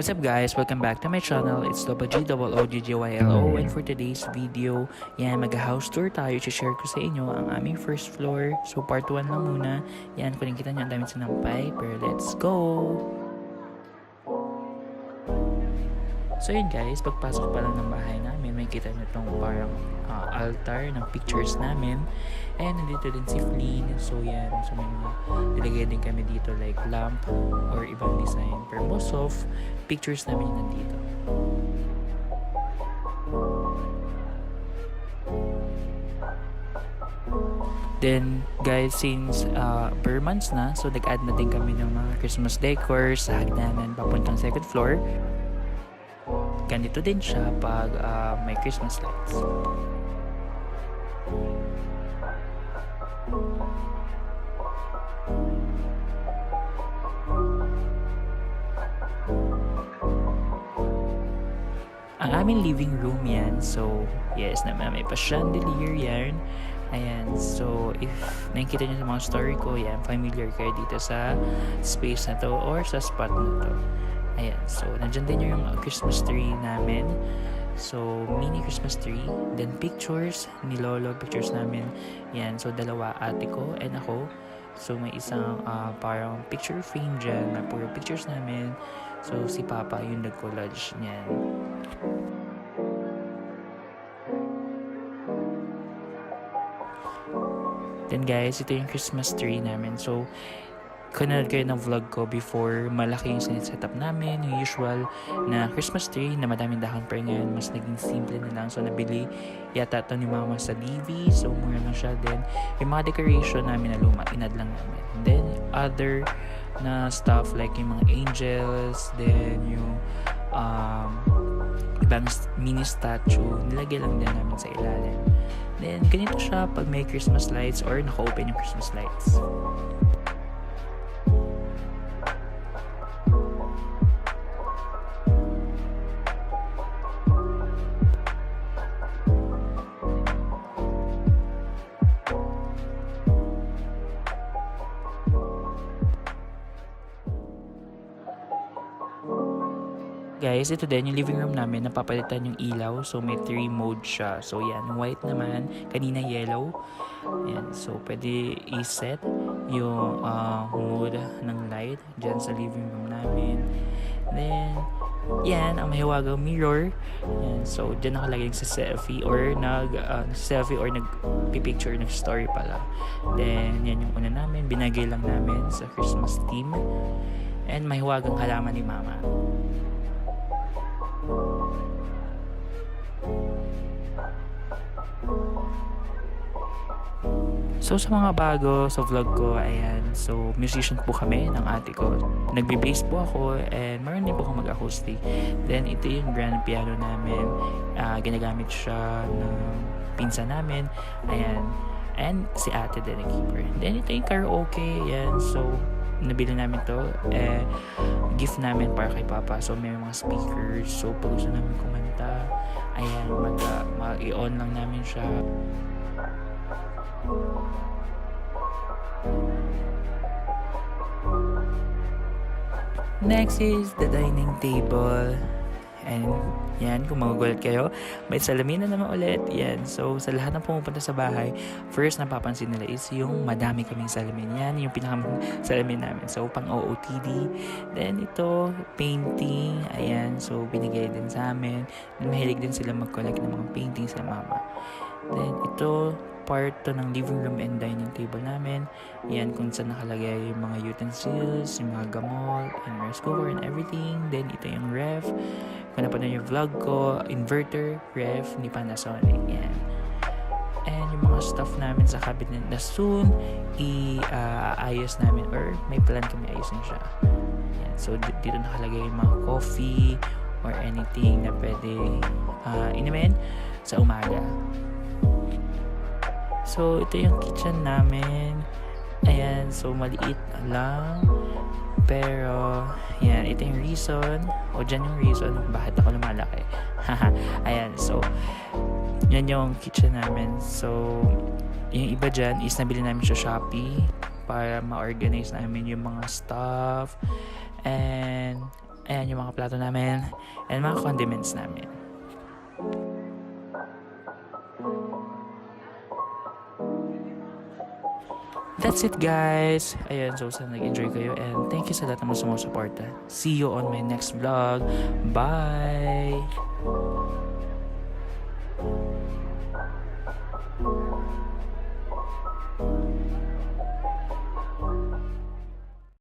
What's up guys? Welcome back to my channel. It's WGOOGGYLO and for today's video, yan, mag-house tour tayo. I-share ko sa inyo ang aming first floor. So part 1 lang muna. Yan, kung nakikita nyo ang daming sinampay. Pero let's go! So yun guys, pagpasok pa lang ng bahay namin, may kita nyo itong parang altar ng pictures namin. And nandito din si Flynn. So yan, so may mga nilagay din kami dito like lamp or ibang design. Pero most of pictures namin yung nandito. Then guys, since per months na, so nag-add na din kami ng mga Christmas decors sa hagdanan papuntang second floor. Ganito din siya pag may Christmas lights. Ang aming living room yan. So, yes naman, may pa-chandelier yan. Ayan, so if nakikita nyo sa mga story ko, yan, familiar kayo dito sa space na to or sa spot na to. Ayan, so nandyan din yung Christmas tree namin. So, mini Christmas tree. Then pictures ni Lolo, pictures namin. Yan, so dalawa, ate ko and ako. So, may isang parang picture frame dyan na puro pictures namin. So, si Papa yung nag-collage niyan. Then guys, ito yung Christmas tree namin. So, kanood kayo ng vlog ko before, malaki yung sinesetup namin, yung usual na Christmas tree na madaming dahon pa ngayon, mas naging simple na lang. So nabili yata ito ni mama sa DV, so mura lang siya. Then yung mga decoration namin na luma, inad lang namin. Then other na stuff like yung mga angels, then yung ibang mini statue, nilagay lang din namin sa ilalim. Then ganito siya pag may Christmas lights or naka-open yung Christmas lights. Guys, ito din yung living room namin, napapalitan yung ilaw. So may 3 mode siya. So yan, white naman, kanina yellow. Yan, so pwede i-set yung mode ng light dyan sa living room namin. Then yan, ang mahiwagang mirror. Yan, so dyan nakalagay sa selfie or nag-selfie or nag-picture, nag-story pala. Then yan yung una namin, binagay lang namin sa Christmas theme. And mahiwagang halaman ni mama. So sa mga bago sa vlog ko, ayan, so musician po kami ng ate ko. Nagbe-bass po ako and meron din po akong mag-acoustic. Then ito yung grand piano namin, ginagamit siya ng pinsan namin, ayan, and si ate din ang keyboard. Then ito yung karaoke, ayan, so nabili namin to, gift namin para kay Papa. So may mga speakers, so pag gusto namin kumanta, ayan, mag-i-on lang namin siya. Next is the dining table. And yan, kung magugulat kayo, may salamin na naman ulit. Yan, so sa lahat ng pumupunta sa bahay, first na papansin nila is yung madami kaming salamin. Yan, yung pinakamang salamin namin. So pang OOTD. Then ito, painting. Ayan, so binigay din sa amin. Mahilig din sila mag-collect ng mga paintings sa mama. Then ito, part to ng living room and dining table namin. Yan, kung saan nakalagay yung mga utensils, yung mga gamot, and rice cooker and everything. Then ito yung ref. Kung napanood yung vlog ko, inverter, ref, ni Panasonic. Yan. And yung mga stuff namin sa cabinet na soon i-ayos namin or may plan kami ayusin siya. Yan. So dito nakalagay yung mga coffee or anything na pwede inumin sa umaga. So, ito yung kitchen namin. Ayan, so maliit lang. Pero, yan, ito yung reason. O, dyan yung reason bakit ako lumalaki. Ayan, so, yan yung kitchen namin. So, yung iba dyan is nabili namin sa Shopee para ma-organize namin yung mga stuff. And Ayan yung mga plato namin and mga condiments namin. That's it guys. Ayan, so sana nag-enjoy kayo and thank you sa lahat naman sumusuporta. See you on my next vlog. Bye!